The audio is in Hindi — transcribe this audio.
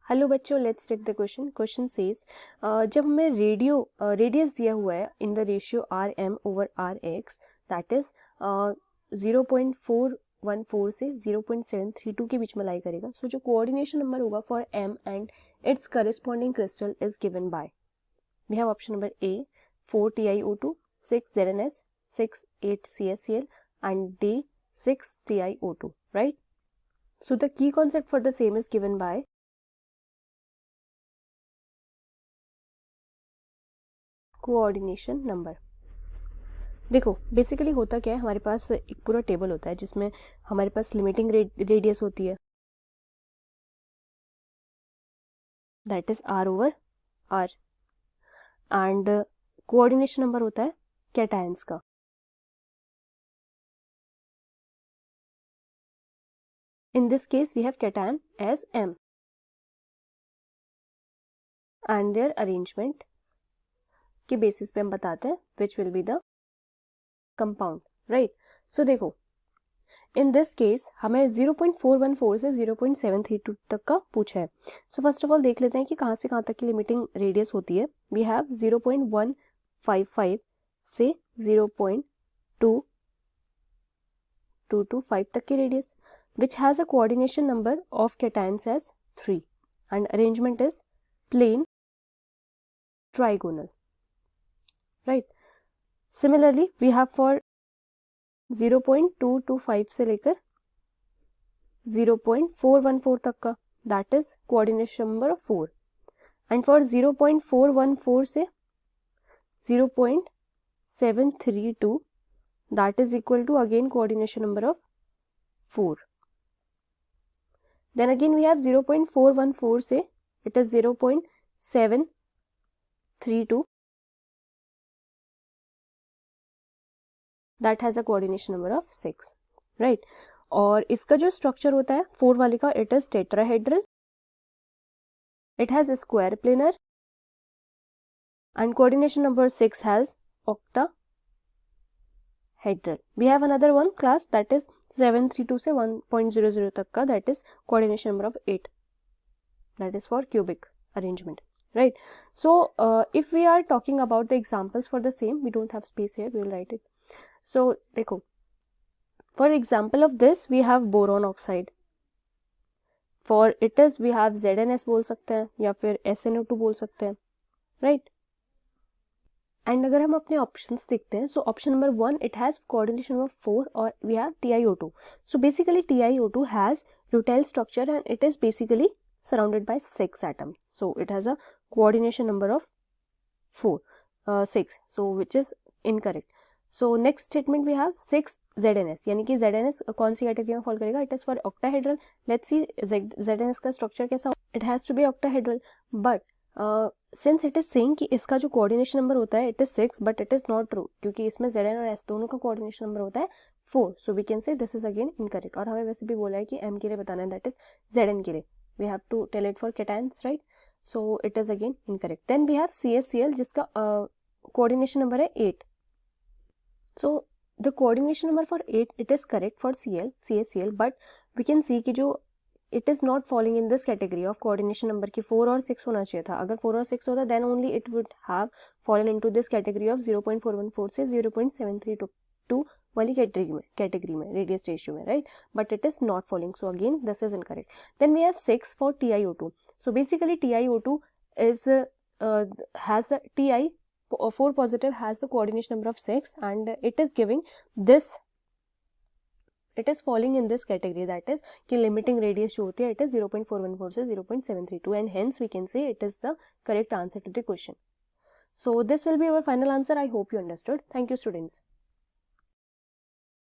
हेलो बच्चों, let's take the question. Question says जब हमें रेडियस दिया हुआ है in the ratio r m over r x, that is 0.414 से 0.732 के बीच में लाई करेगा. सो जो कोऑर्डिनेशन नंबर होगा for M and its corresponding crystal is given by, we have option number A 4 TiO2, 6 ZnS, 6 8 CaCl and D 6 TiO2, right? So the key concept for the same is given by coordination number. देखो बेसिकली होता क्या है, हमारे पास एक पूरा टेबल होता है जिसमें हमारे पास लिमिटिंग रेडियस होती है, that is R over R, and coordination number होता है कैटायंस का. In this case we have cation as M and their arrangement के बेसिस पे हम बताते हैं which will be the compound, right. So देखो इन दिस केस हमें 0.414 से 0.732 तक का पूछा है. सो फर्स्ट ऑफ ऑल देख लेते हैं कि कहाँ से कहाँ तक की लिमिटिंग रेडियस होती है. वी हैव 0.155 से 0.2225 तक की radius which has a coordination number of cations as 3 and arrangement is plane trigonal, right. Similarly we have for 0.225 से लेकर 0.414 तक का, that is coordination number of 4, and for 0.414 से 0.732 that is equal to again coordination number of 4. Then again we have 0.414 से it is 0.732 that has a coordination number of 6, right. और इसका जो स्ट्रक्चर होता है 4 वाले का, it is tetrahedral, it has square planar, and coordination number 6 has octahedral. We have another one class that is 732 से 1.00 तक का, that is coordination number of 8, that is for cubic arrangement, right. So if we are talking about the examples for the same, we don't have space here, we will write it. So देखो for example of this we have boron oxide, for it is we have ZnS बोल सकते हैं या फिर SnO2 बोल सकते हैं, right. एंड अगर हम अपने ऑप्शंस देखते हैं, so option number 1 it has coordination number 4 और we have TiO2. So basically TiO2 has rutile structure and it is basically surrounded by 6 atoms, so it has a coordination number of 6, so which is incorrect. So next statement we have 6 ZnS, यानी कि ZnS कौन सी कैटेगरी में फॉल करेगा, it is for octahedral. Let's see ZnS का स्ट्रक्चर कैसा, it has to be octahedral, but since it is saying कि इसका जो कोऑर्डिनेशन नंबर होता है it is 6, but it is not true क्योंकि इसमें Zn और S दोनों का कोऑर्डिनेशन नंबर होता है 4, so we can say this is again incorrect. और हमें वैसे भी बोला है कि M के लिए बताना है, दैट इज Zn के लिए we have to tell it for cations, right. So it is again incorrect. Then we have CaCl जिसका कोऑर्डिनेशन नंबर है 8. So the coordination number for 8 it is correct for CaCl, but we can see कि जो it is not following in this category of coordination number की 4 और 6 होना चाहिए था. अगर 4 और 6 होता then only it would have fallen into this category of 0.414 से 0.732 वाली कैटेगरी में रेडियस रेशियो में, right. But it is not following, so again this is incorrect. Then we have 6 for TiO2. So basically TiO2 is has the Ti4 positive has the coordination number of 6 and it is giving this, it is falling in this category, that is कि limiting radius जो होती है it is 0.414 से 0.732 and hence we can say it is the correct answer to the question. So this will be our final answer. I hope you understood. Thank you students.